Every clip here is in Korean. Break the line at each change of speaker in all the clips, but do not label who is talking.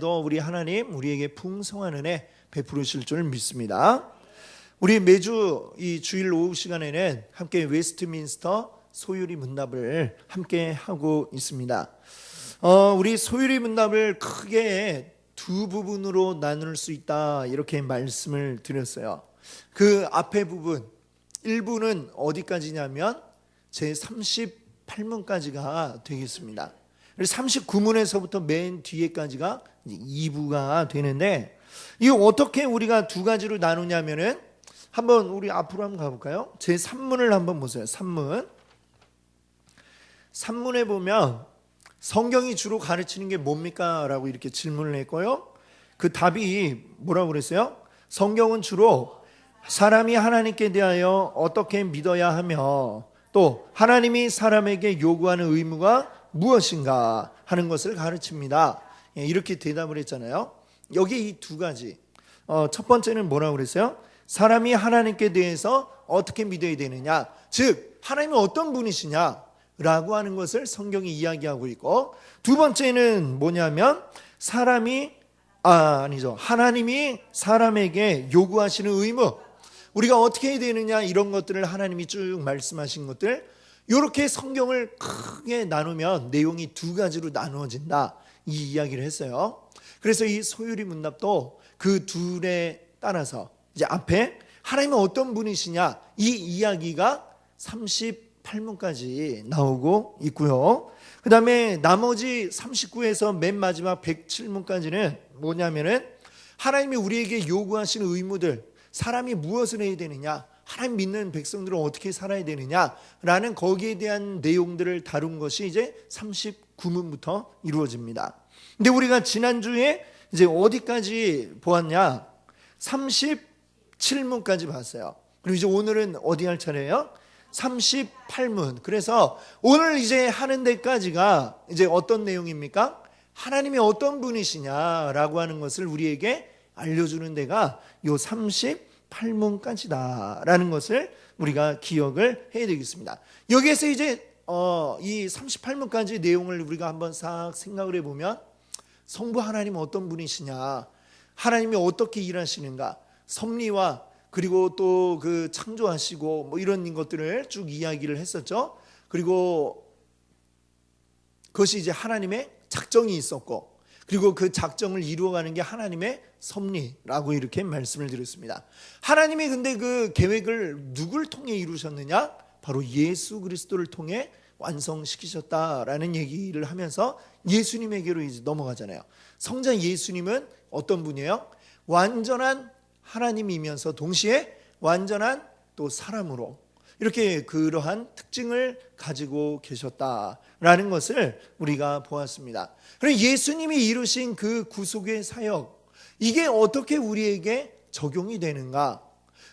시간에도 우리 하나님 우리에게 풍성한 은혜 베푸실 줄 믿습니다. 우리 매주 이 주일 오후 시간에는 함께 웨스트민스터 소유리 문답을 함께 하고 있습니다. 우리 소유리 문답을 크게 두 부분으로 나눌 수 있다 이렇게 말씀을 드렸어요. 그 앞에 부분 1부는 어디까지냐면 제 38문까지가 되겠습니다. 39문에서부터 맨 뒤에까지가 2부가 되는데, 이거 어떻게 우리가 두 가지로 나누냐면은 한번 우리 앞으로 한번 가볼까요? 제 3문을 한번 보세요. 3문에 보면 성경이 주로 가르치는 게 뭡니까? 라고 이렇게 질문을 했고요. 그 답이 뭐라고 그랬어요? 성경은 주로 사람이 하나님께 대하여 어떻게 믿어야 하며 또 하나님이 사람에게 요구하는 의무가 무엇인가 하는 것을 가르칩니다. 이렇게 대답을 했잖아요. 여기 이 두 가지, 첫 번째는 뭐라고 그랬어요? 사람이 하나님께 대해서 어떻게 믿어야 되느냐, 즉 하나님이 어떤 분이시냐 라고 하는 것을 성경이 이야기하고 있고, 두 번째는 뭐냐면 하나님이 사람에게 요구하시는 의무, 우리가 어떻게 해야 되느냐 이런 것들을 하나님이 쭉 말씀하신 것들, 이렇게 성경을 크게 나누면 내용이 두 가지로 나누어진다 이 이야기를 했어요. 그래서 이 소유리 문답도 그 둘에 따라서 이제 앞에 하나님은 어떤 분이시냐 이 이야기가 38문까지 나오고 있고요. 그 다음에 나머지 39에서 맨 마지막 107문까지는 뭐냐면은 하나님이 우리에게 요구하시는 의무들, 사람이 무엇을 해야 되느냐, 하나님 믿는 백성들은 어떻게 살아야 되느냐라는 거기에 대한 내용들을 다룬 것이 이제 39문부터 이루어집니다. 근데 우리가 지난주에 이제 어디까지 보았냐? 37문까지 봤어요. 그리고 이제 오늘은 어디 할 차례예요? 38문. 그래서 오늘 이제 하는 데까지가 이제 어떤 내용입니까? 하나님이 어떤 분이시냐라고 하는 것을 우리에게 알려주는 데가 요 38문까지다라는 것을 우리가 기억을 해야 되겠습니다. 여기에서 이제 이 38문까지 내용을 우리가 한번 싹 생각을 해보면, 성부 하나님 어떤 분이시냐, 하나님이 어떻게 일하시는가, 섭리와 그리고 또 그 창조하시고 뭐 이런 것들을 쭉 이야기를 했었죠. 그리고 그것이 이제 하나님의 작정이 있었고, 그리고 그 작정을 이루어가는 게 하나님의 섭리라고 이렇게 말씀을 드렸습니다. 하나님이 근데 그 계획을 누굴 통해 이루셨느냐? 바로 예수 그리스도를 통해 완성시키셨다라는 얘기를 하면서 예수님에게로 이제 넘어가잖아요. 성자 예수님은 어떤 분이에요? 완전한 하나님이면서 동시에 완전한 또 사람으로 이렇게 그러한 특징을 가지고 계셨다라는 것을 우리가 보았습니다. 그럼 예수님이 이루신 그 구속의 사역, 이게 어떻게 우리에게 적용이 되는가?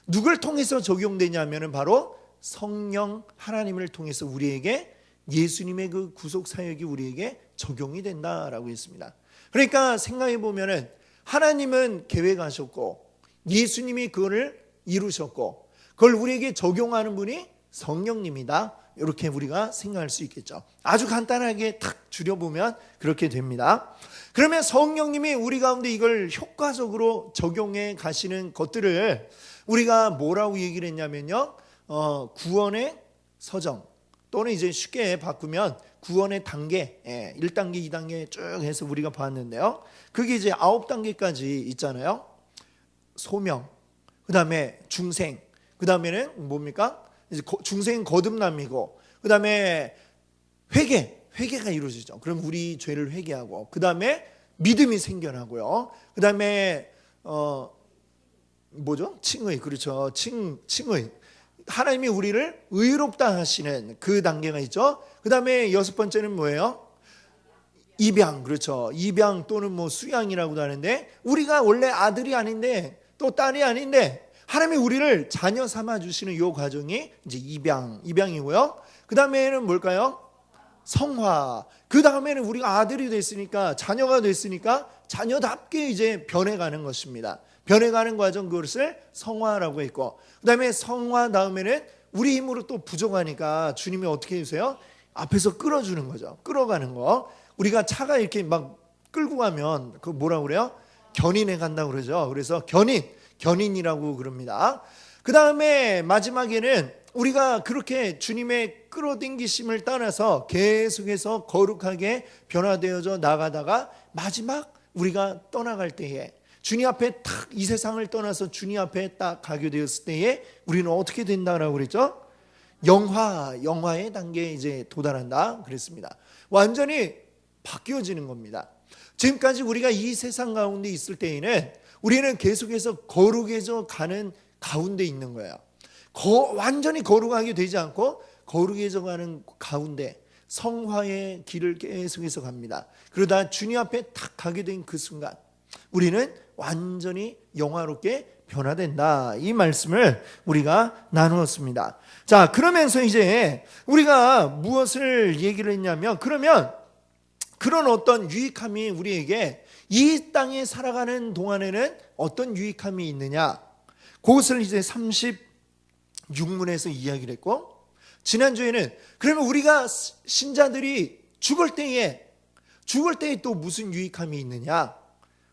누굴 통해서 적용되냐면은 바로 성령 하나님을 통해서 우리에게 예수님의 그 구속 사역이 우리에게 적용이 된다라고 했습니다. 그러니까 생각해 보면은 하나님은 계획하셨고 예수님이 그거를 이루셨고 그걸 우리에게 적용하는 분이 성령님이다, 이렇게 우리가 생각할 수 있겠죠. 아주 간단하게 탁 줄여보면 그렇게 됩니다. 그러면 성령님이 우리 가운데 이걸 효과적으로 적용해 가시는 것들을 우리가 뭐라고 얘기를 했냐면요, 구원의 서정, 또는 이제 쉽게 바꾸면 구원의 단계, 1단계 2단계 쭉 해서 우리가 봤는데요, 그게 이제 9단계까지 있잖아요. 소명, 그 다음에 중생, 그 다음에는 뭡니까? 이제 중생은 거듭남이고, 그 다음에 회개가 이루어지죠. 그럼 우리 죄를 회개하고, 그 다음에 믿음이 생겨나고요. 그 다음에 뭐죠? 칭의, 그렇죠. 칭의, 하나님이 우리를 의롭다 하시는 그 단계가 있죠. 그 다음에 6번째는 뭐예요? 입양, 그렇죠. 입양 또는 뭐 수양이라고도 하는데, 우리가 원래 아들이 아닌데 또 딸이 아닌데 하나님이 우리를 자녀 삼아 주시는 이 과정이 이제 입양이고요. 그 다음에는 뭘까요? 성화. 그 다음에는 우리가 아들이 됐으니까, 자녀가 됐으니까 자녀답게 이제 변해가는 것입니다. 변해가는 과정, 그것을 성화라고 했고, 그 다음에 성화 다음에는 우리 힘으로 또 부족하니까 주님이 어떻게 해주세요? 앞에서 끌어주는 거죠. 끌어가는 거. 우리가 차가 이렇게 막 끌고 가면 그 뭐라고 그래요? 견인해 간다고 그러죠. 그래서 견인이라고 그럽니다. 그 다음에 마지막에는 우리가 그렇게 주님의 끌어당기심을 따라서 계속해서 거룩하게 변화되어져 나가다가 마지막 우리가 떠나갈 때에 주님 앞에 딱 이 세상을 떠나서 주님 앞에 딱 가게 되었을 때에 우리는 어떻게 된다라고 그랬죠? 영화의 단계에 이제 도달한다 그랬습니다. 완전히 바뀌어지는 겁니다. 지금까지 우리가 이 세상 가운데 있을 때에는 우리는 계속해서 거룩해져 가는 가운데 있는 거예요. 완전히 거룩하게 되지 않고 거룩해져 가는 가운데 성화의 길을 계속해서 갑니다. 그러다 주님 앞에 딱 가게 된 그 순간 우리는 완전히 영화롭게 변화된다. 이 말씀을 우리가 나누었습니다. 자, 그러면서 이제 우리가 무엇을 얘기를 했냐면, 그러면 그런 어떤 유익함이 우리에게 이 땅에 살아가는 동안에는 어떤 유익함이 있느냐, 그것을 이제 36문에서 이야기를 했고, 지난주에는 그러면 우리가 신자들이 죽을 때에 또 무슨 유익함이 있느냐,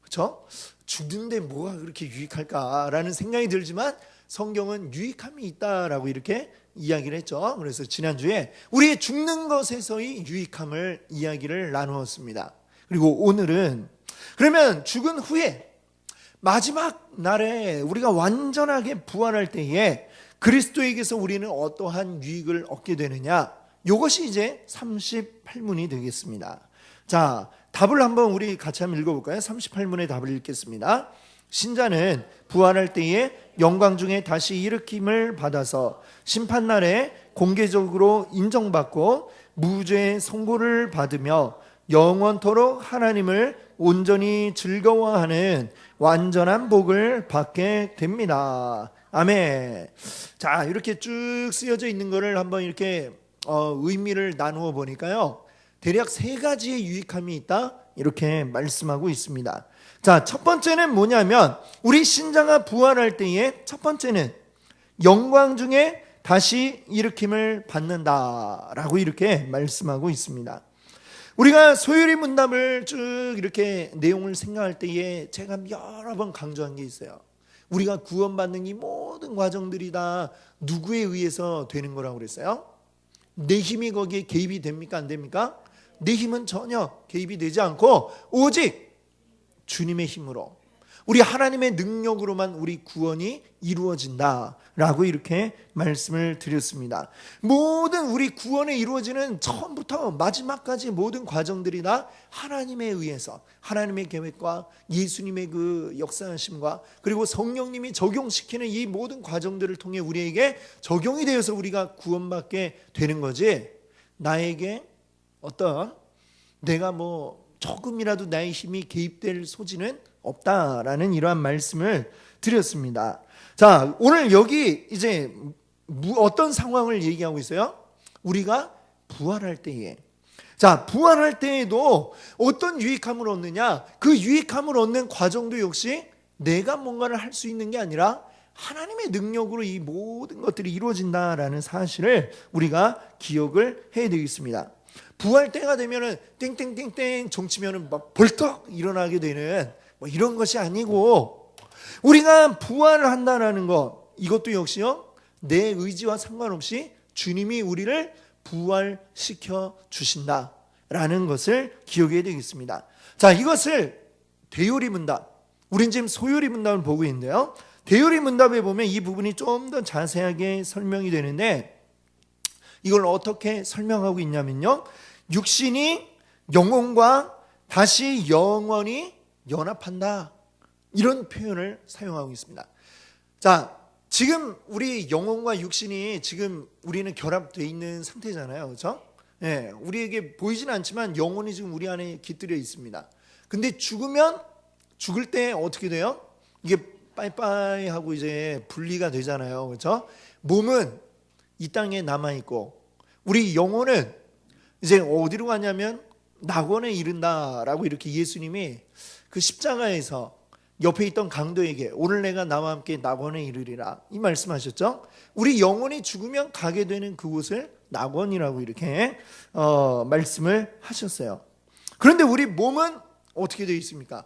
그렇죠? 죽는데 뭐가 그렇게 유익할까라는 생각이 들지만 성경은 유익함이 있다라고 이렇게 이야기를 했죠. 그래서 지난주에 우리의 죽는 것에서의 유익함을 이야기를 나누었습니다. 그리고 오늘은 그러면 죽은 후에 마지막 날에 우리가 완전하게 부활할 때에 그리스도에게서 우리는 어떠한 유익을 얻게 되느냐, 이것이 이제 38문이 되겠습니다. 자, 답을 한번 우리 같이 한번 읽어볼까요? 38문의 답을 읽겠습니다. 신자는 부활할 때에 영광 중에 다시 일으킴을 받아서 심판날에 공개적으로 인정받고 무죄의 선고를 받으며 영원토록 하나님을 온전히 즐거워하는 완전한 복을 받게 됩니다. 아멘. 자, 이렇게 쭉 쓰여져 있는 거를 한번 이렇게 의미를 나누어 보니까요, 대략 세 가지의 유익함이 있다 이렇게 말씀하고 있습니다. 자, 첫 번째는 뭐냐면 우리 신자가 부활할 때에 첫 번째는 영광 중에 다시 일으킴을 받는다라고 이렇게 말씀하고 있습니다. 우리가 소요리 문답을 쭉 이렇게 내용을 생각할 때에 제가 여러 번 강조한 게 있어요. 우리가 구원받는 이 모든 과정들이 다 누구에 의해서 되는 거라고 그랬어요? 내 힘이 거기에 개입이 됩니까? 안 됩니까? 내 힘은 전혀 개입이 되지 않고 오직 주님의 힘으로, 우리 하나님의 능력으로만 우리 구원이 이루어진다라고 이렇게 말씀을 드렸습니다. 모든 우리 구원에 이루어지는 처음부터 마지막까지 모든 과정들이 다 하나님에 의해서, 하나님의 계획과 예수님의 그 역사하심과 그리고 성령님이 적용시키는 이 모든 과정들을 통해 우리에게 적용이 되어서 우리가 구원받게 되는 거지, 나에게 어떤 내가 조금이라도 나의 힘이 개입될 소지는 없다라는 이러한 말씀을 드렸습니다. 자, 오늘 여기 이제 어떤 상황을 얘기하고 있어요? 우리가 부활할 때에, 자, 부활할 때에도 어떤 유익함을 얻느냐, 그 유익함을 얻는 과정도 역시 내가 뭔가를 할 수 있는 게 아니라 하나님의 능력으로 이 모든 것들이 이루어진다라는 사실을 우리가 기억을 해야 되겠습니다. 부활 때가 되면은 땡땡땡땡 종치면은 막 벌떡 일어나게 되는 이런 것이 아니고, 우리가 부활을 한다라는 것, 이것도 역시요, 내 의지와 상관없이 주님이 우리를 부활시켜 주신다라는 것을 기억해야 되겠습니다. 자, 이것을 대요리 문답, 우린 지금 소요리 문답을 보고 있는데요, 대요리 문답에 보면 이 부분이 좀 더 자세하게 설명이 되는데, 이걸 어떻게 설명하고 있냐면요, 육신이 영혼과 다시 영원히 연합한다, 이런 표현을 사용하고 있습니다. 자, 지금 우리 영혼과 육신이 지금 우리는 결합되어 있는 상태잖아요, 그렇죠? 네, 우리에게 보이지는 않지만 영혼이 지금 우리 안에 깃들여 있습니다. 근데 죽을 때 어떻게 돼요? 이게 빠이빠이 하고 이제 분리가 되잖아요, 그렇죠? 몸은 이 땅에 남아 있고 우리 영혼은 이제 어디로 가냐면 낙원에 이른다라고 이렇게 예수님이 그 십자가에서 옆에 있던 강도에게 오늘 내가 나와 함께 낙원에 이르리라, 이 말씀하셨죠. 우리 영혼이 죽으면 가게 되는 그곳을 낙원이라고 이렇게 말씀을 하셨어요. 그런데 우리 몸은 어떻게 되어 있습니까?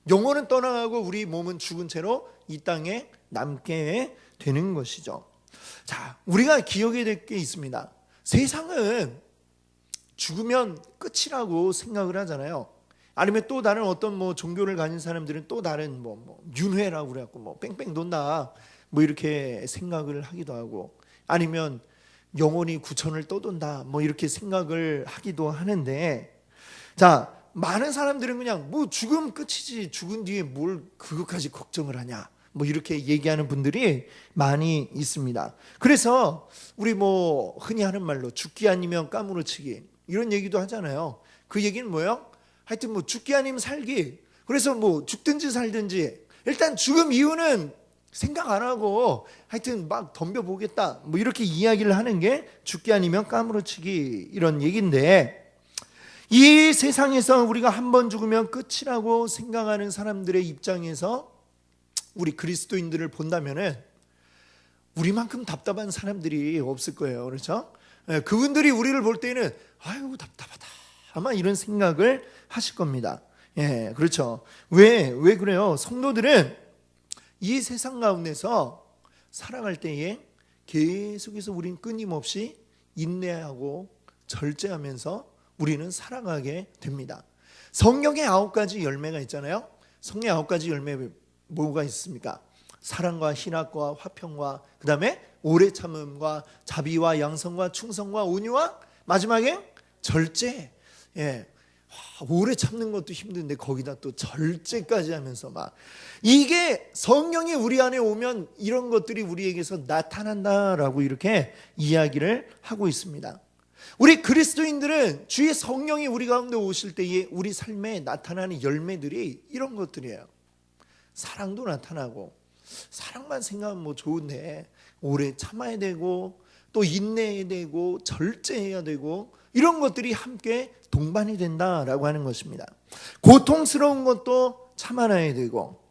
영혼은 떠나가고 우리 몸은 죽은 채로 이 땅에 남게 되는 것이죠. 자, 우리가 기억해야 될 게 있습니다. 세상은 죽으면 끝이라고 생각을 하잖아요. 아니면 또 다른 어떤 종교를 가진 사람들은 또 다른 윤회라고 그래갖고 뺑뺑 돈다 이렇게 생각을 하기도 하고, 아니면 영혼이 구천을 떠돈다 이렇게 생각을 하기도 하는데, 자, 많은 사람들은 그냥 죽음 끝이지 죽은 뒤에 뭘 그것까지 걱정을 하냐 이렇게 얘기하는 분들이 많이 있습니다. 그래서 우리 흔히 하는 말로 죽기 아니면 까무러치기 이런 얘기도 하잖아요. 그 얘기는 뭐예요? 하여튼 죽기 아니면 살기. 그래서 죽든지 살든지 일단 죽음 이유는 생각 안 하고 하여튼 막 덤벼보겠다 이렇게 이야기를 하는 게 죽기 아니면 까무러치기 이런 얘기인데, 이 세상에서 우리가 한 번 죽으면 끝이라고 생각하는 사람들의 입장에서 우리 그리스도인들을 본다면은 우리만큼 답답한 사람들이 없을 거예요. 그렇죠? 그분들이 우리를 볼 때는 아유 답답하다 아마 이런 생각을 하실 겁니다. 예, 그렇죠. 왜 그래요? 성도들은 이 세상 가운데서 살아갈 때에 계속해서 우리는 끊임없이 인내하고 절제하면서 우리는 살아가게 됩니다. 성경에 9가지 열매가 있잖아요. 성경에 9가지 열매 뭐가 있습니까? 사랑과 희락과 화평과 그 다음에 오래 참음과 자비와 양성과 충성과 온유와 마지막에 절제. 예, 오래 참는 것도 힘든데 거기다 또 절제까지 하면서 이게 성령이 우리 안에 오면 이런 것들이 우리에게서 나타난다라고 이렇게 이야기를 하고 있습니다. 우리 그리스도인들은 주의 성령이 우리 가운데 오실 때에 우리 삶에 나타나는 열매들이 이런 것들이에요. 사랑도 나타나고, 사랑만 생각하면 좋은데 오래 참아야 되고 또 인내해야 되고 절제해야 되고 이런 것들이 함께 동반이 된다라고 하는 것입니다. 고통스러운 것도 참아내야 되고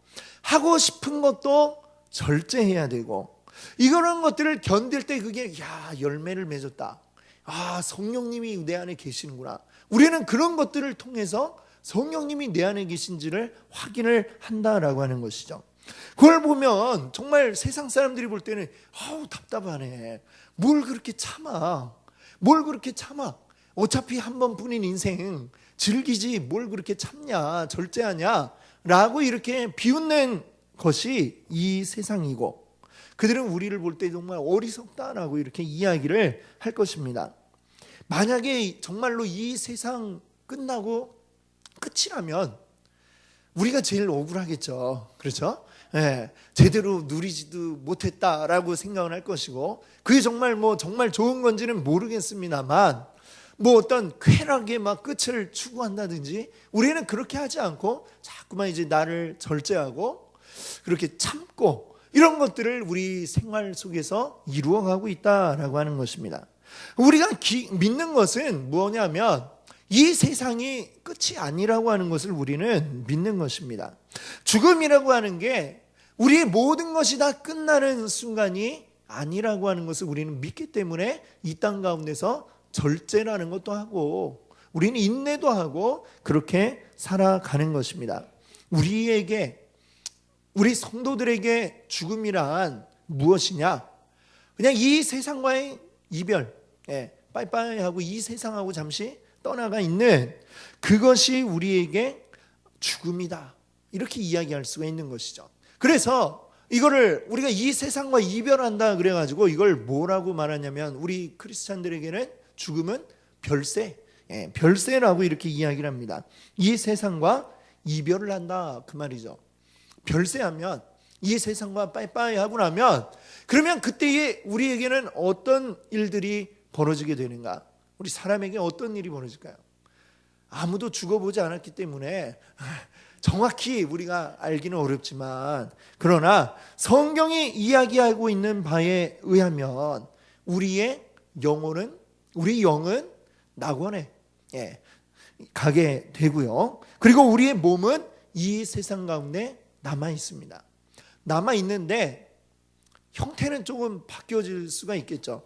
하고 싶은 것도 절제해야 되고, 이런 것들을 견딜 때 그게 열매를 맺었다. 성령님이 내 안에 계시는구나. 우리는 그런 것들을 통해서 성령님이 내 안에 계신지를 확인을 한다라고 하는 것이죠. 그걸 보면 정말 세상 사람들이 볼 때는 답답하네. 뭘 그렇게 참아? 어차피 한 번뿐인 인생 즐기지 뭘 그렇게 참냐, 절제하냐 라고 이렇게 비웃는 것이 이 세상이고, 그들은 우리를 볼 때 정말 어리석다라고 이렇게 이야기를 할 것입니다. 만약에 정말로 이 세상 끝나고 끝이라면 우리가 제일 억울하겠죠. 그렇죠? 예, 제대로 누리지도 못했다라고 생각을 할 것이고, 그게 정말 정말 좋은 건지는 모르겠습니다만 어떤 쾌락의 끝을 추구한다든지 우리는 그렇게 하지 않고 자꾸만 이제 나를 절제하고 그렇게 참고 이런 것들을 우리 생활 속에서 이루어가고 있다라고 하는 것입니다. 우리가 믿는 것은 뭐냐면 이 세상이 끝이 아니라고 하는 것을 우리는 믿는 것입니다. 죽음이라고 하는 게 우리의 모든 것이 다 끝나는 순간이 아니라고 하는 것을 우리는 믿기 때문에 이 땅 가운데서 절제라는 것도 하고 우리는 인내도 하고 그렇게 살아가는 것입니다. 우리 성도들에게 죽음이란 무엇이냐? 그냥 이 세상과의 이별, 빠이빠이 하고 이 세상하고 잠시 떠나가 있는 그것이 우리에게 죽음이다. 이렇게 이야기할 수가 있는 것이죠. 그래서 이거를 우리가 이 세상과 이별한다 그래가지고 이걸 뭐라고 말하냐면 우리 크리스찬들에게는 죽음은 별세, 별세라고 이렇게 이야기를 합니다. 이 세상과 이별을 한다 그 말이죠. 별세하면 이 세상과 빠이빠이 하고 나면 그러면 그때에 우리에게는 어떤 일들이 벌어지게 되는가? 우리 사람에게 어떤 일이 벌어질까요? 아무도 죽어보지 않았기 때문에 정확히 우리가 알기는 어렵지만, 그러나 성경이 이야기하고 있는 바에 의하면 우리 영은 낙원에 가게 되고요. 그리고 우리의 몸은 이 세상 가운데 남아 있습니다. 남아 있는데 형태는 조금 바뀌어질 수가 있겠죠.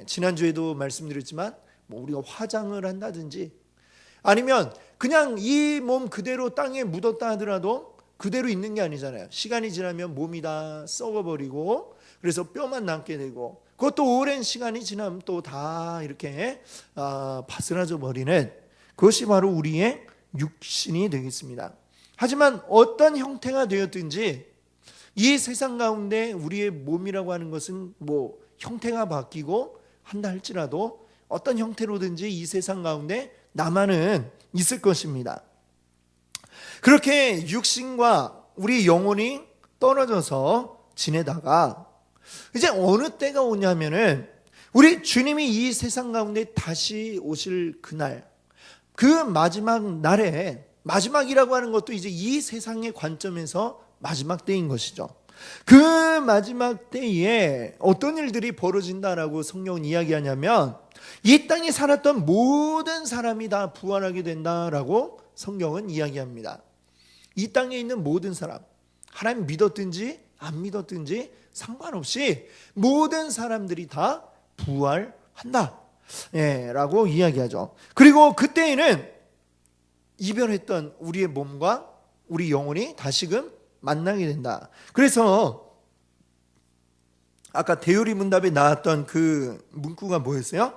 지난주에도 말씀드렸지만 우리가 화장을 한다든지 아니면 그냥 이 몸 그대로 땅에 묻었다 하더라도 그대로 있는 게 아니잖아요. 시간이 지나면 몸이 다 썩어버리고 그래서 뼈만 남게 되고 그것도 오랜 시간이 지나면 또 다 이렇게 바스라져 버리는 그것이 바로 우리의 육신이 되겠습니다. 하지만 어떤 형태가 되었든지 이 세상 가운데 우리의 몸이라고 하는 것은 뭐 형태가 바뀌고 한다 할지라도 어떤 형태로든지 이 세상 가운데 남아는 있을 것입니다. 그렇게 육신과 우리 영혼이 떨어져서 지내다가 이제 어느 때가 오냐면은 우리 주님이 이 세상 가운데 다시 오실 그날, 그 마지막 날에, 마지막이라고 하는 것도 이제 이 세상의 관점에서 마지막 때인 것이죠. 그 마지막 때에 어떤 일들이 벌어진다라고 성경은 이야기하냐면 이 땅에 살았던 모든 사람이 다 부활하게 된다라고 성경은 이야기합니다. 이 땅에 있는 모든 사람, 하나님 믿었든지 안 믿었든지 상관없이 모든 사람들이 다 부활한다 라고 이야기하죠. 그리고 그때에는 이별했던 우리의 몸과 우리 영혼이 다시금 만나게 된다. 그래서 아까 대요리 문답에 나왔던 그 문구가 뭐였어요?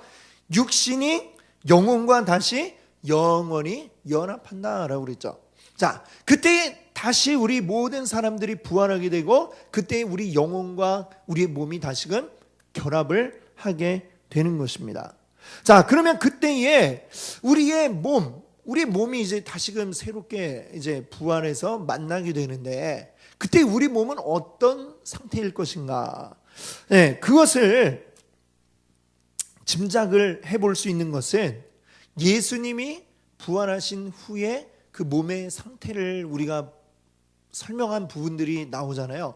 육신이 영혼과 다시 영원히 연합한다라고 그랬죠. 자, 그때 다시 우리 모든 사람들이 부활하게 되고 그때 우리 영혼과 우리의 몸이 다시금 결합을 하게 되는 것입니다. 자, 그러면 그때에 우리의 몸이 이제 다시금 새롭게 이제 부활해서 만나게 되는데 그때 우리 몸은 어떤 상태일 것인가? 네, 그것을 짐작을 해볼 수 있는 것은 예수님이 부활하신 후에 그 몸의 상태를 우리가 설명한 부분들이 나오잖아요.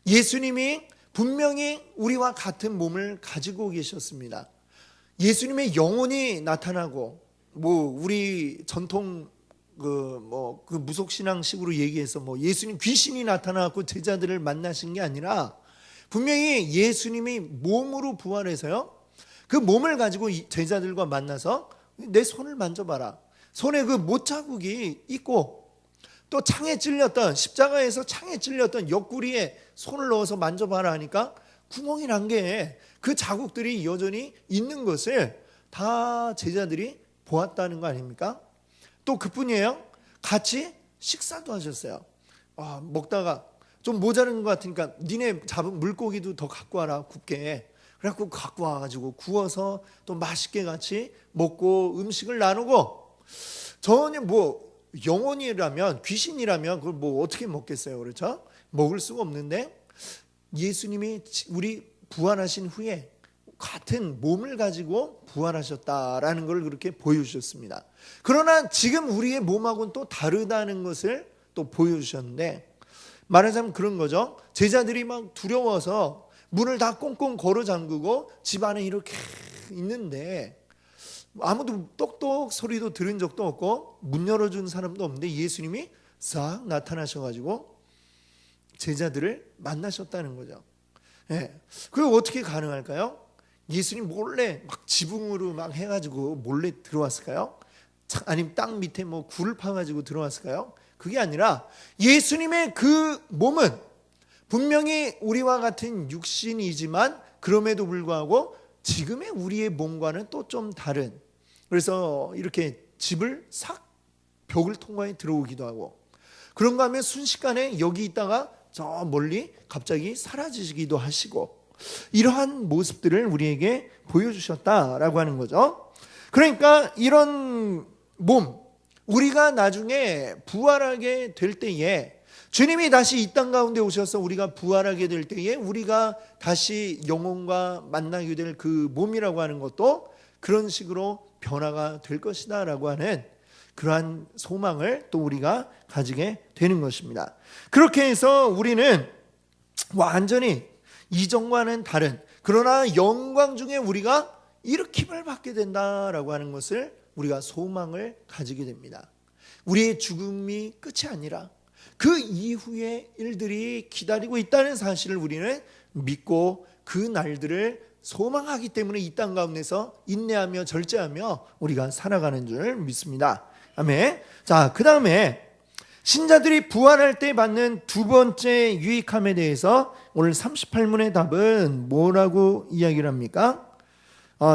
예수님이 분명히 우리와 같은 몸을 가지고 계셨습니다. 예수님의 영혼이 나타나고 우리 전통 그 무속신앙식으로 얘기해서 예수님 귀신이 나타나고 제자들을 만나신 게 아니라 분명히 예수님이 몸으로 부활해서요. 그 몸을 가지고 제자들과 만나서 내 손을 만져봐라. 손에 그 못자국이 있고 또 십자가에서 창에 찔렸던 옆구리에 손을 넣어서 만져봐라 하니까 구멍이 난 게 그 자국들이 여전히 있는 것을 다 제자들이 보았다는 거 아닙니까? 또 그뿐이에요. 같이 식사도 하셨어요. 먹다가 좀 모자른 것 같으니까 니네 잡은 물고기도 더 갖고 와라 굽게. 그래갖고 갖고 와가지고 구워서 또 맛있게 같이 먹고 음식을 나누고 전혀 영혼이라면 귀신이라면 그걸 어떻게 먹겠어요, 그렇죠? 먹을 수가 없는데 예수님이 우리 부활하신 후에 같은 몸을 가지고 부활하셨다라는 걸 그렇게 보여주셨습니다. 그러나 지금 우리의 몸하고는 또 다르다는 것을 또 보여주셨는데 말하자면 그런 거죠. 제자들이 막 두려워서 문을 다 꽁꽁 걸어 잠그고 집 안에 이렇게 있는데 아무도 똑똑 소리도 들은 적도 없고 문 열어준 사람도 없는데 예수님이 싹 나타나셔가지고 제자들을 만나셨다는 거죠. 예. 그게 어떻게 가능할까요? 예수님 몰래 막 지붕으로 막 해가지고 몰래 들어왔을까요? 아니면 땅 밑에 굴을 파가지고 들어왔을까요? 그게 아니라 예수님의 그 몸은 분명히 우리와 같은 육신이지만 그럼에도 불구하고 지금의 우리의 몸과는 또 좀 다른, 그래서 이렇게 집을 싹 벽을 통과해 들어오기도 하고 그런가 하면 순식간에 여기 있다가 저 멀리 갑자기 사라지기도 하시고 이러한 모습들을 우리에게 보여주셨다라고 하는 거죠. 그러니까 이런 몸, 우리가 나중에 부활하게 될 때에 주님이 다시 이 땅 가운데 오셔서 우리가 부활하게 될 때에 우리가 다시 영혼과 만나게 될 그 몸이라고 하는 것도 그런 식으로 변화가 될 것이다 라고 하는 그러한 소망을 또 우리가 가지게 되는 것입니다. 그렇게 해서 우리는 완전히 이전과는 다른, 그러나 영광 중에 우리가 일으킴을 받게 된다라고 하는 것을 우리가 소망을 가지게 됩니다. 우리의 죽음이 끝이 아니라 그 이후의 일들이 기다리고 있다는 사실을 우리는 믿고 그 날들을 소망하기 때문에 이 땅 가운데서 인내하며 절제하며 우리가 살아가는 줄 믿습니다. 아멘. 자, 그 다음에 신자들이 부활할 때 받는 두 번째 유익함에 대해서 오늘 38문의 답은 뭐라고 이야기를 합니까?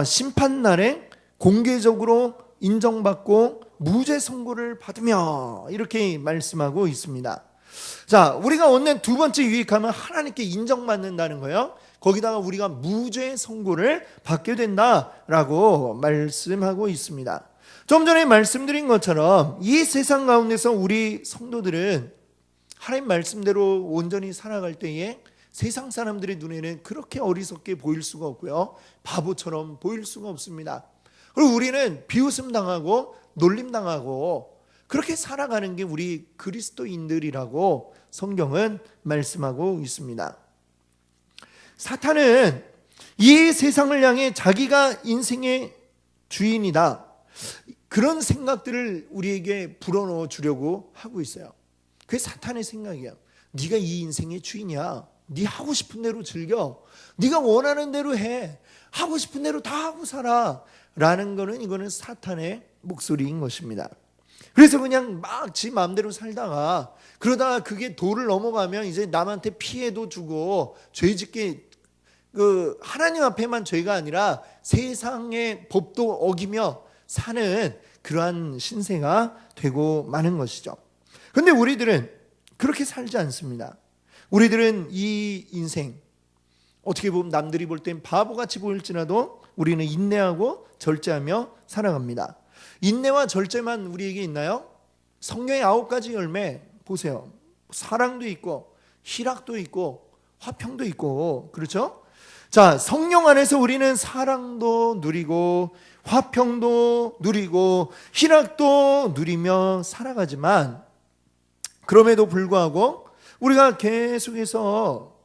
심판날에 공개적으로 인정받고 무죄 선고를 받으며 이렇게 말씀하고 있습니다. 자, 우리가 얻는 두 번째 유익함은 하나님께 인정받는다는 거예요. 거기다가 우리가 무죄 선고를 받게 된다라고 말씀하고 있습니다. 좀 전에 말씀드린 것처럼 이 세상 가운데서 우리 성도들은 하나님 말씀대로 온전히 살아갈 때에 세상 사람들의 눈에는 그렇게 어리석게 보일 수가 없고요, 바보처럼 보일 수가 없습니다. 그리고 우리는 비웃음 당하고 놀림 당하고 그렇게 살아가는 게 우리 그리스도인들이라고 성경은 말씀하고 있습니다. 사탄은 이 세상을 향해 자기가 인생의 주인이다, 그런 생각들을 우리에게 불어넣어 주려고 하고 있어요. 그게 사탄의 생각이야. 네가 이 인생의 주인이야. 네 하고 싶은 대로 즐겨. 네가 원하는 대로 해. 하고 싶은 대로 다 하고 살아. 라는 거는 이거는 사탄의 목소리인 것입니다. 그래서 그냥 막 지 마음대로 살다가 그러다가 그게 도를 넘어가면 이제 남한테 피해도 주고 죄짓게 하나님 앞에만 죄가 아니라 세상의 법도 어기며 사는 그러한 신세가 되고 마는 것이죠. 그런데 우리들은 그렇게 살지 않습니다. 우리들은 이 인생 어떻게 보면 남들이 볼 땐 바보같이 보일지라도 우리는 인내하고 절제하며 살아갑니다. 인내와 절제만 우리에게 있나요? 성경의 9가지 열매 보세요. 사랑도 있고 희락도 있고 화평도 있고, 그렇죠? 자, 성령 안에서 우리는 사랑도 누리고 화평도 누리고 희락도 누리며 살아가지만, 그럼에도 불구하고 우리가 계속해서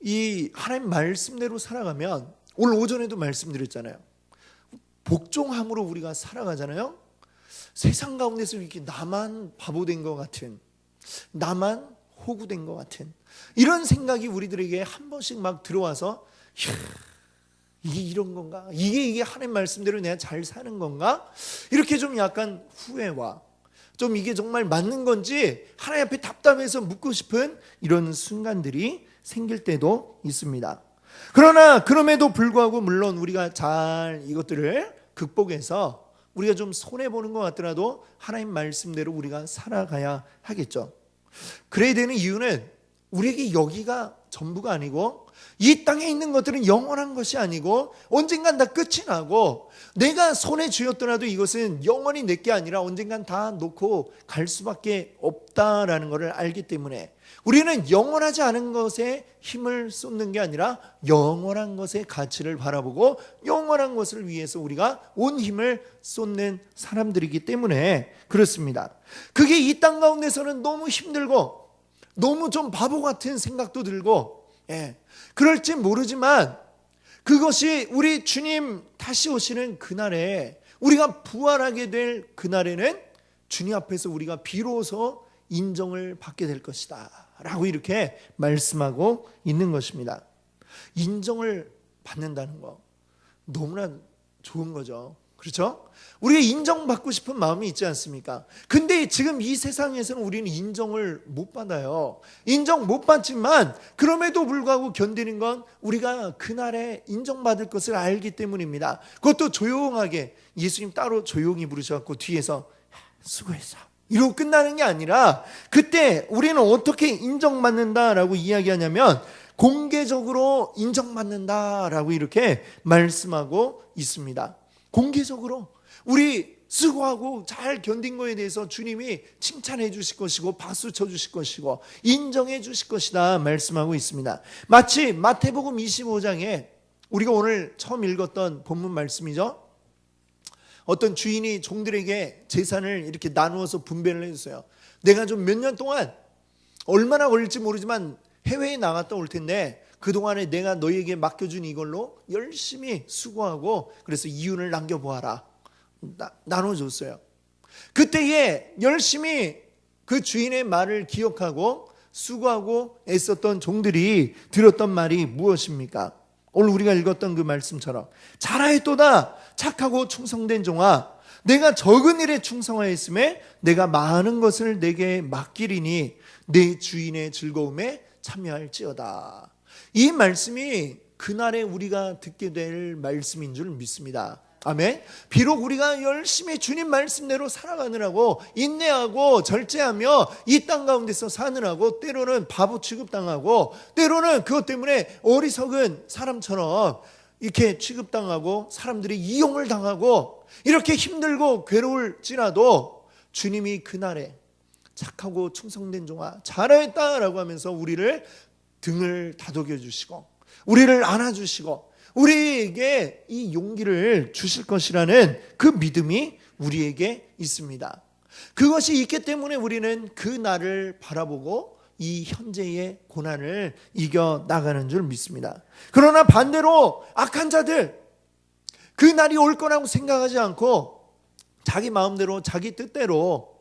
이 하나님 말씀대로 살아가면, 오늘 오전에도 말씀드렸잖아요, 복종함으로 우리가 살아가잖아요. 세상 가운데서 이렇게 나만 바보 된 것 같은, 나만 호구된 것 같은 이런 생각이 우리들에게 한 번씩 막 들어와서, 이게 이런 건가? 이게 하나님 말씀대로 내가 잘 사는 건가? 이렇게 좀 약간 후회와 좀 이게 정말 맞는 건지 하나님 앞에 답답해서 묻고 싶은 이런 순간들이 생길 때도 있습니다. 그러나 그럼에도 불구하고 물론 우리가 잘 이것들을 극복해서 우리가 좀 손해보는 것 같더라도 하나님 말씀대로 우리가 살아가야 하겠죠. 그래야 되는 이유는 우리에게 여기가 전부가 아니고 이 땅에 있는 것들은 영원한 것이 아니고 언젠간 다 끝이 나고, 내가 손에 쥐었더라도 이것은 영원히 내게 아니라 언젠간 다 놓고 갈 수밖에 없다라는 것을 알기 때문에 우리는 영원하지 않은 것에 힘을 쏟는 게 아니라 영원한 것의 가치를 바라보고 영원한 것을 위해서 우리가 온 힘을 쏟는 사람들이기 때문에 그렇습니다. 그게 이 땅 가운데서는 너무 힘들고 너무 좀 바보 같은 생각도 들고, 그럴지 모르지만 그것이 우리 주님 다시 오시는 그날에, 우리가 부활하게 될 그날에는 주님 앞에서 우리가 비로소 인정을 받게 될 것이다 라고 이렇게 말씀하고 있는 것입니다. 인정을 받는다는 거 너무나 좋은 거죠. 그렇죠? 우리가 인정받고 싶은 마음이 있지 않습니까? 근데 지금 이 세상에서는 우리는 인정을 못 받아요. 인정 못 받지만 그럼에도 불구하고 견디는 건 우리가 그날에 인정받을 것을 알기 때문입니다. 그것도 조용하게, 예수님 따로 조용히 부르셔갖고 뒤에서 수고했어 이러고 끝나는 게 아니라, 그때 우리는 어떻게 인정받는다라고 이야기하냐면 공개적으로 인정받는다라고 이렇게 말씀하고 있습니다. 공개적으로 우리 수고하고 잘 견딘 거에 대해서 주님이 칭찬해 주실 것이고 박수 쳐 주실 것이고 인정해 주실 것이다 말씀하고 있습니다. 마치 마태복음 25장에 우리가 오늘 처음 읽었던 본문 말씀이죠. 어떤 주인이 종들에게 재산을 이렇게 나누어서 분배를 해줬어요. 내가 좀 몇 년 동안 얼마나 걸릴지 모르지만 해외에 나갔다 올 텐데 그동안에 내가 너희에게 맡겨준 이걸로 열심히 수고하고 그래서 이윤을 남겨보아라. 나눠줬어요. 그때에 열심히 그 주인의 말을 기억하고 수고하고 애썼던 종들이 들었던 말이 무엇입니까? 오늘 우리가 읽었던 그 말씀처럼 잘하였도다 착하고 충성된 종아, 내가 적은 일에 충성하였음에 내가 많은 것을 내게 맡기리니 내 주인의 즐거움에 참여할지어다. 이 말씀이 그날에 우리가 듣게 될 말씀인 줄 믿습니다. 아멘. 비록 우리가 열심히 주님 말씀대로 살아가느라고 인내하고 절제하며 이 땅 가운데서 사느라고 때로는 바보 취급당하고 때로는 그것 때문에 어리석은 사람처럼 이렇게 취급당하고 사람들이 이용을 당하고 이렇게 힘들고 괴로울지라도 주님이 그날에 착하고 충성된 종아 잘하였다라고 하면서 우리를 등을 다독여 주시고 우리를 안아주시고 우리에게 이 용기를 주실 것이라는 그 믿음이 우리에게 있습니다. 그것이 있기 때문에 우리는 그 날을 바라보고 이 현재의 고난을 이겨나가는 줄 믿습니다. 그러나 반대로 악한 자들, 그 날이 올 거라고 생각하지 않고 자기 마음대로 자기 뜻대로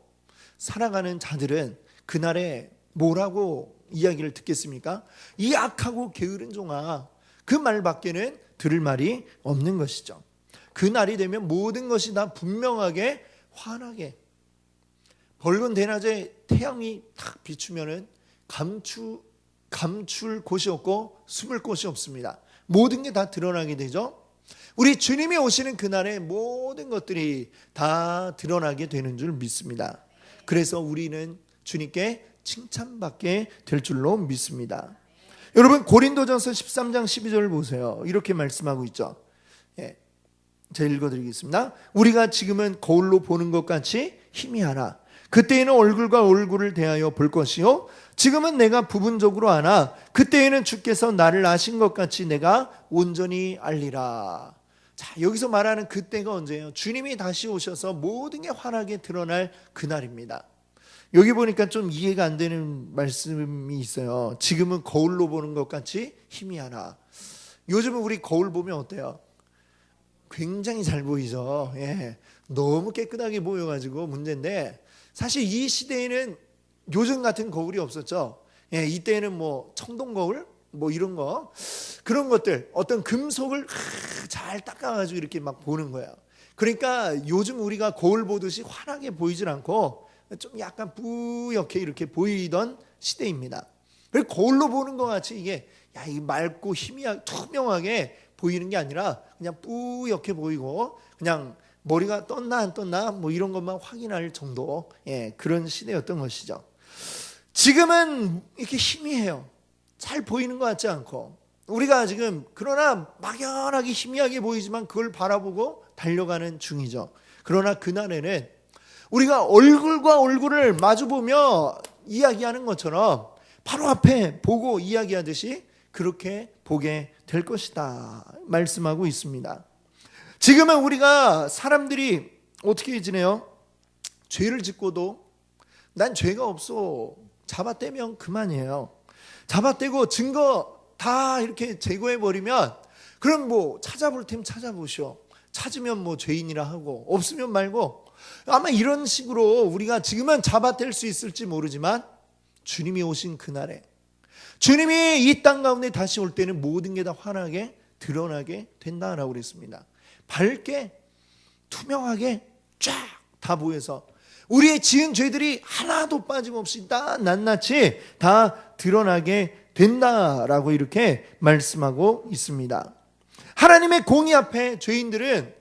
살아가는 자들은 그날에 뭐라고 이야기를 듣겠습니까? 이 악하고 게으른 종아, 그 말밖에는 들을 말이 없는 것이죠. 그 날이 되면 모든 것이 다 분명하게 환하게 밝은 대낮에 태양이 탁 비추면은 감출 곳이 없고 숨을 곳이 없습니다. 모든 게 다 드러나게 되죠. 우리 주님이 오시는 그날에 모든 것들이 다 드러나게 되는 줄 믿습니다. 그래서 우리는 주님께 칭찬받게 될 줄로 믿습니다. 여러분 고린도전서 13장 12절을 보세요. 이렇게 말씀하고 있죠. 제가 읽어드리겠습니다. 우리가 지금은 거울로 보는 것 같이 희미하나 그때에는 얼굴과 얼굴을 대하여 볼 것이요 지금은 내가 부분적으로 아나 그때에는 주께서 나를 아신 것 같이 내가 온전히 알리라. 자, 여기서 말하는 그때가 언제예요? 주님이 다시 오셔서 모든 게 환하게 드러날 그날입니다. 여기 보니까 좀 이해가 안 되는 말씀이 있어요. 지금은 거울로 보는 것 같이 희미하나. 요즘은 우리 거울 보면 어때요? 굉장히 잘 보이죠. 너무 깨끗하게 보여가지고 문제인데 사실 이 시대에는 요즘 같은 거울이 없었죠. 이때는 뭐 청동 거울 뭐 이런 거 그런 것들 어떤 금속을 잘 닦아가지고 이렇게 막 보는 거예요. 그러니까 요즘 우리가 거울 보듯이 환하게 보이질 않고 좀 약간 뿌옇게 이렇게 보이던 시대입니다. 그리고 거울로 보는 것 같이 이게 맑고 희미하게 투명하게 보이는 게 아니라 그냥 뿌옇게 보이고 그냥 머리가 떴나 안 떴나 뭐 이런 것만 확인할 정도 그런 시대였던 것이죠. 지금은 이렇게 희미해요. 잘 보이는 것 같지 않고 우리가 지금 그러나 막연하게 희미하게 보이지만 그걸 바라보고 달려가는 중이죠. 그러나 그날에는 우리가 얼굴과 얼굴을 마주보며 이야기하는 것처럼 바로 앞에 보고 이야기하듯이 그렇게 보게 될 것이다 말씀하고 있습니다. 지금은 우리가 사람들이 어떻게 지내요? 죄를 짓고도 난 죄가 없어 잡아떼면 그만이에요. 잡아떼고 증거 다 이렇게 제거해버리면 그럼 뭐 찾아볼 테면 찾아보시오. 찾으면 뭐 죄인이라 하고 없으면 말고 아마 이런 식으로 우리가 지금은 잡아뗄 수 있을지 모르지만 주님이 오신 그날에 주님이 이 땅 가운데 다시 올 때는 모든 게 다 환하게 드러나게 된다라고 그랬습니다. 밝게 투명하게 쫙 다 보여서 우리의 지은 죄들이 하나도 빠짐없이 다 낱낱이 다 드러나게 된다라고 이렇게 말씀하고 있습니다. 하나님의 공의 앞에 죄인들은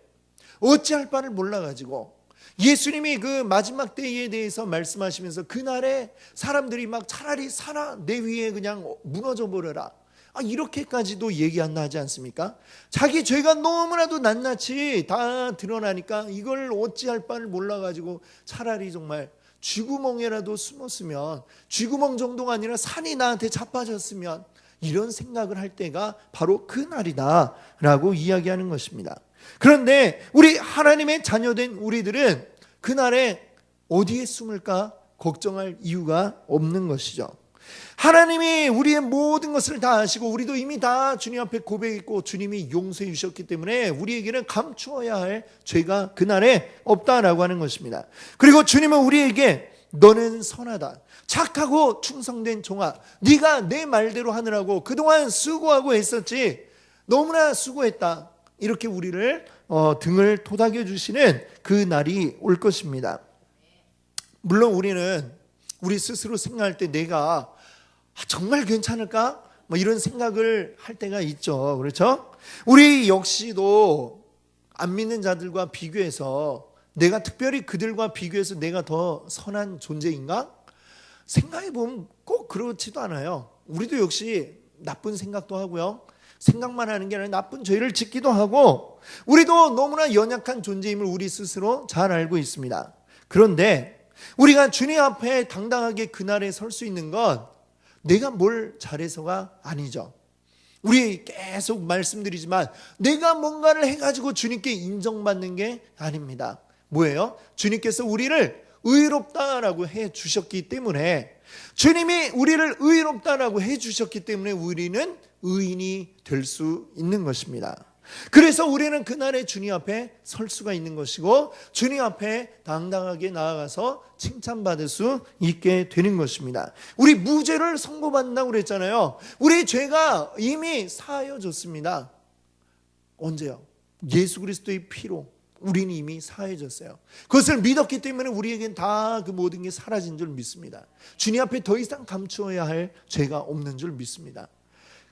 어찌할 바를 몰라가지고 예수님이 그 마지막 때에 대해서 말씀하시면서 그날에 사람들이 막 차라리 살아 내 위에 그냥 무너져 버려라 이렇게까지도 얘기한다 하지 않습니까? 자기 죄가 너무나도 낱낱이 다 드러나니까 이걸 어찌할 바를 몰라가지고 차라리 정말 쥐구멍에라도 숨었으면 쥐구멍 정도가 아니라 산이 나한테 자빠졌으면 이런 생각을 할 때가 바로 그날이다 라고 이야기하는 것입니다. 그런데 우리 하나님의 자녀된 우리들은 그날에 어디에 숨을까 걱정할 이유가 없는 것이죠. 하나님이 우리의 모든 것을 다 아시고 우리도 이미 다 주님 앞에 고백했고 주님이 용서해 주셨기 때문에 우리에게는 감추어야 할 죄가 그날에 없다라고 하는 것입니다. 그리고 주님은 우리에게 너는 선하다 착하고 충성된 종아 네가 내 말대로 하느라고 그동안 수고하고 했었지 너무나 수고했다 이렇게 우리를 등을 토닥여 주시는 그 날이 올 것입니다. 물론 우리는 우리 스스로 생각할 때 내가 정말 괜찮을까? 뭐 이런 생각을 할 때가 있죠. 그렇죠? 우리 역시도 안 믿는 자들과 비교해서 내가 특별히 그들과 비교해서 내가 더 선한 존재인가? 생각해 보면 꼭 그렇지도 않아요. 우리도 역시 나쁜 생각도 하고요. 생각만 하는 게 아니라 나쁜 죄를 짓기도 하고 우리도 너무나 연약한 존재임을 우리 스스로 잘 알고 있습니다. 그런데 우리가 주님 앞에 당당하게 그날에 설 수 있는 건 내가 뭘 잘해서가 아니죠. 우리 계속 말씀드리지만 내가 뭔가를 해가지고 주님께 인정받는 게 아닙니다. 뭐예요? 주님께서 우리를 의롭다라고 해 주셨기 때문에 주님이 우리를 의롭다라고 해 주셨기 때문에 우리는 의인이 될 수 있는 것입니다. 그래서 우리는 그날에 주님 앞에 설 수가 있는 것이고 주님 앞에 당당하게 나아가서 칭찬받을 수 있게 되는 것입니다. 우리 무죄를 선고받는다고 그랬잖아요. 우리 죄가 이미 사하여졌습니다. 언제요? 예수 그리스도의 피로 우리는 이미 사해졌어요. 그것을 믿었기 때문에 우리에겐 다 그 모든 게 사라진 줄 믿습니다. 주님 앞에 더 이상 감추어야 할 죄가 없는 줄 믿습니다.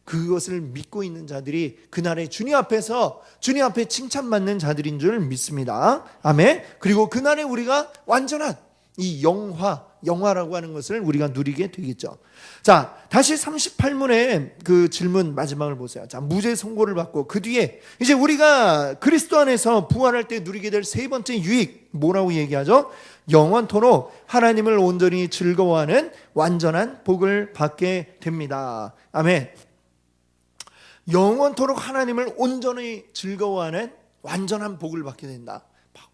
그것을 믿고 있는 자들이 그날에 주님 앞에서 주님 앞에 칭찬받는 자들인 줄 믿습니다. 아멘. 그리고 그날에 우리가 완전한 이 영화라고 하는 것을 우리가 누리게 되겠죠. 자, 다시 38문의 그 질문 마지막을 보세요. 자, 무죄 선고를 받고 그 뒤에 이제 우리가 그리스도 안에서 부활할 때 누리게 될 세 번째 유익 뭐라고 얘기하죠? 영원토록 하나님을 온전히 즐거워하는 완전한 복을 받게 됩니다. 아멘. 영원토록 하나님을 온전히 즐거워하는 완전한 복을 받게 된다.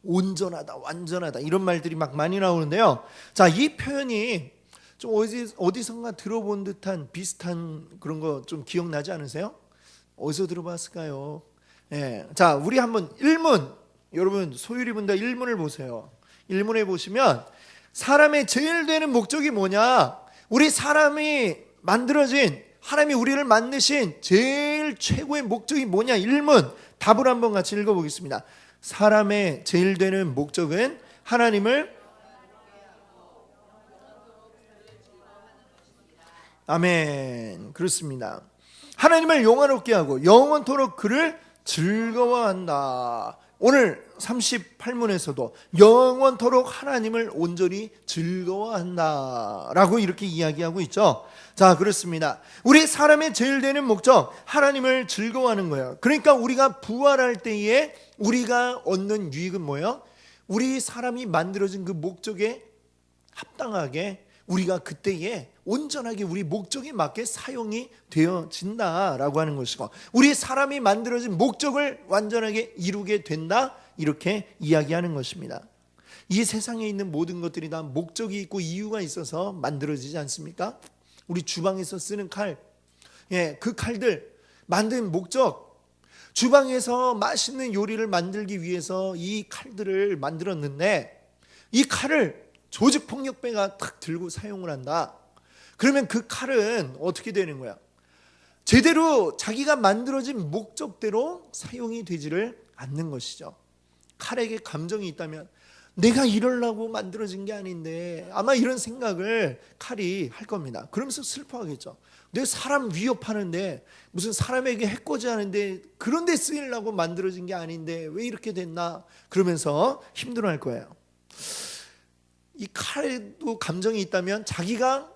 온전하다, 완전하다 이런 말들이 막 많이 나오는데요. 자, 이 표현이 좀 어디선가 들어본 듯한 비슷한 그런 거 좀 기억나지 않으세요? 어디서 들어봤을까요? 예. 자, 우리 한번 1문, 여러분 소율이 분다 1문을 보세요. 1문에 보시면 사람의 제일 되는 목적이 뭐냐? 우리 사람이 만들어진 하나님이 우리를 만드신 제일 최고의 목적이 뭐냐? 1문 답을 한번 같이 읽어보겠습니다. 사람의 제일 되는 목적은 하나님을 아멘. 그렇습니다. 하나님을 영화롭게 하고 영원토록 그를 즐거워한다. 오늘 38문에서도 영원토록 하나님을 온전히 즐거워한다 라고 이렇게 이야기하고 있죠. 자, 그렇습니다. 우리 사람의 제일 되는 목적 하나님을 즐거워하는 거예요. 그러니까 우리가 부활할 때에 우리가 얻는 유익은 뭐예요? 우리 사람이 만들어진 그 목적에 합당하게 우리가 그때에 온전하게 우리 목적에 맞게 사용이 되어진다라고 하는 것이고 우리 사람이 만들어진 목적을 완전하게 이루게 된다 이렇게 이야기하는 것입니다. 이 세상에 있는 모든 것들이 다 목적이 있고 이유가 있어서 만들어지지 않습니까? 우리 주방에서 쓰는 칼, 그 칼들 만든 목적, 주방에서 맛있는 요리를 만들기 위해서 이 칼들을 만들었는데 이 칼을 조직폭력배가 탁 들고 사용을 한다. 그러면 그 칼은 어떻게 되는 거야? 제대로 자기가 만들어진 목적대로 사용이 되지를 않는 것이죠. 칼에게 감정이 있다면 내가 이러려고 만들어진 게 아닌데 아마 이런 생각을 칼이 할 겁니다. 그러면서 슬퍼하겠죠. 내 사람 위협하는데 무슨 사람에게 해코지하는데 그런 데 쓰이려고 만들어진 게 아닌데 왜 이렇게 됐나 그러면서 힘들어할 거예요. 이 칼에도 감정이 있다면 자기가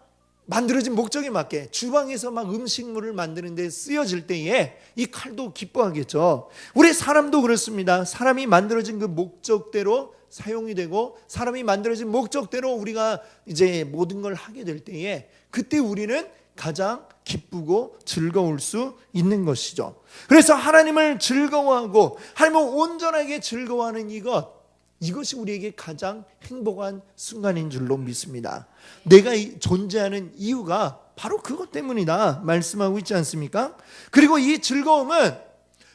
만들어진 목적에 맞게 주방에서 막 음식물을 만드는 데 쓰여질 때에 이 칼도 기뻐하겠죠. 우리 사람도 그렇습니다. 사람이 만들어진 그 목적대로 사용이 되고 사람이 만들어진 목적대로 우리가 이제 모든 걸 하게 될 때에 그때 우리는 가장 기쁘고 즐거울 수 있는 것이죠. 그래서 하나님을 즐거워하고 하나님을 온전하게 즐거워하는 이것이 우리에게 가장 행복한 순간인 줄로 믿습니다. 내가 존재하는 이유가 바로 그것 때문이다 말씀하고 있지 않습니까? 그리고 이 즐거움은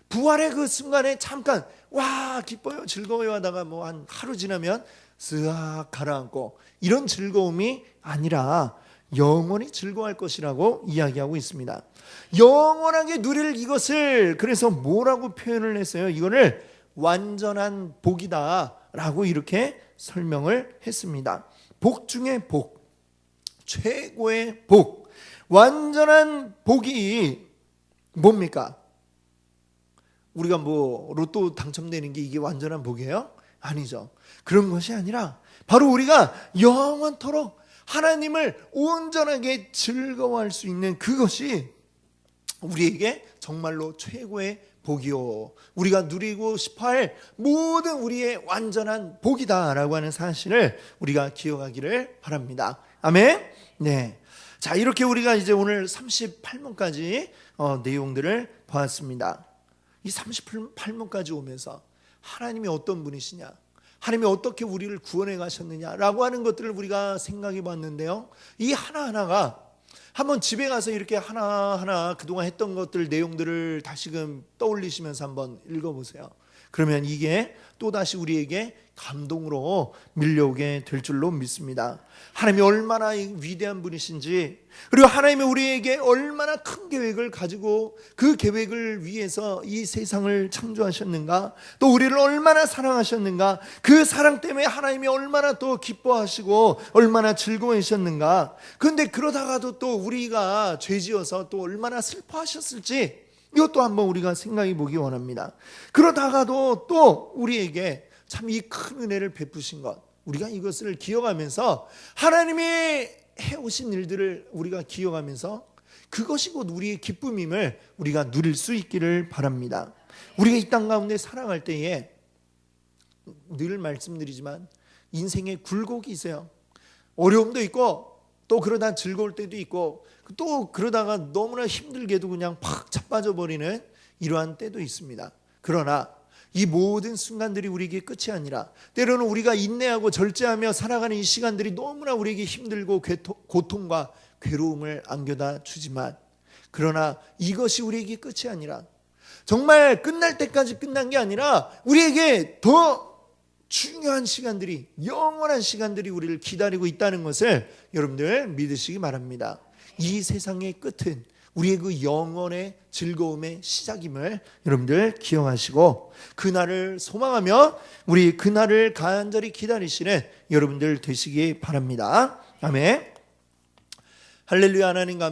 부활의 그 순간에 잠깐 와 기뻐요 즐거워요 하다가 뭐 한 하루 지나면 쓱 가라앉고 이런 즐거움이 아니라 영원히 즐거워할 것이라고 이야기하고 있습니다. 영원하게 누릴 이것을 그래서 뭐라고 표현을 했어요? 이거를 완전한 복이다라고 이렇게 설명을 했습니다. 복 중에 복, 최고의 복, 완전한 복이 뭡니까? 우리가 뭐 로또 당첨되는 게 이게 완전한 복이에요? 아니죠. 그런 것이 아니라 바로 우리가 영원토록 하나님을 온전하게 즐거워할 수 있는 그것이 우리에게 정말로 최고의 복이요, 우리가 누리고 싶어할 모든 우리의 완전한 복이다라고 하는 사실을 우리가 기억하기를 바랍니다. 아멘. 네. 자, 이렇게 우리가 이제 오늘 38문까지 내용들을 보았습니다. 이 38문까지 오면서 하나님이 어떤 분이시냐, 하나님이 어떻게 우리를 구원해 가셨느냐라고 하는 것들을 우리가 생각해 봤는데요. 이 하나하나가 한번 집에 가서 이렇게 하나하나 그동안 했던 것들 내용들을 다시금 떠올리시면서 한번 읽어보세요. 그러면 이게 또다시 우리에게 감동으로 밀려오게 될 줄로 믿습니다. 하나님이 얼마나 위대한 분이신지, 그리고 하나님이 우리에게 얼마나 큰 계획을 가지고 그 계획을 위해서 이 세상을 창조하셨는가, 또 우리를 얼마나 사랑하셨는가, 그 사랑 때문에 하나님이 얼마나 또 기뻐하시고 얼마나 즐거워하셨는가. 그런데 그러다가도 또 우리가 죄지어서 또 얼마나 슬퍼하셨을지 이것도 한번 우리가 생각해 보기 원합니다. 그러다가도 또 우리에게 참 이 큰 은혜를 베푸신 것, 우리가 이것을 기억하면서 하나님이 해오신 일들을 우리가 기억하면서 그것이 곧 우리의 기쁨임을 우리가 누릴 수 있기를 바랍니다. 우리가 이 땅 가운데 살아갈 때에 늘 말씀드리지만 인생에 굴곡이 있어요. 어려움도 있고 또 그러다 즐거울 때도 있고 또 그러다가 너무나 힘들게도 그냥 팍 자빠져 버리는 이러한 때도 있습니다. 그러나 이 모든 순간들이 우리에게 끝이 아니라 때로는 우리가 인내하고 절제하며 살아가는 이 시간들이 너무나 우리에게 힘들고 고통과 괴로움을 안겨다 주지만, 그러나 이것이 우리에게 끝이 아니라 정말 끝날 때까지 끝난 게 아니라 우리에게 더 중요한 시간들이, 영원한 시간들이 우리를 기다리고 있다는 것을 여러분들 믿으시기 바랍니다. 이 세상의 끝은 우리의 그 영원의 즐거움의 시작임을 여러분들 기억하시고 그날을 소망하며 우리 그날을 간절히 기다리시는 여러분들 되시기 바랍니다. 아멘. 할렐루야. 하나님 감사합니다.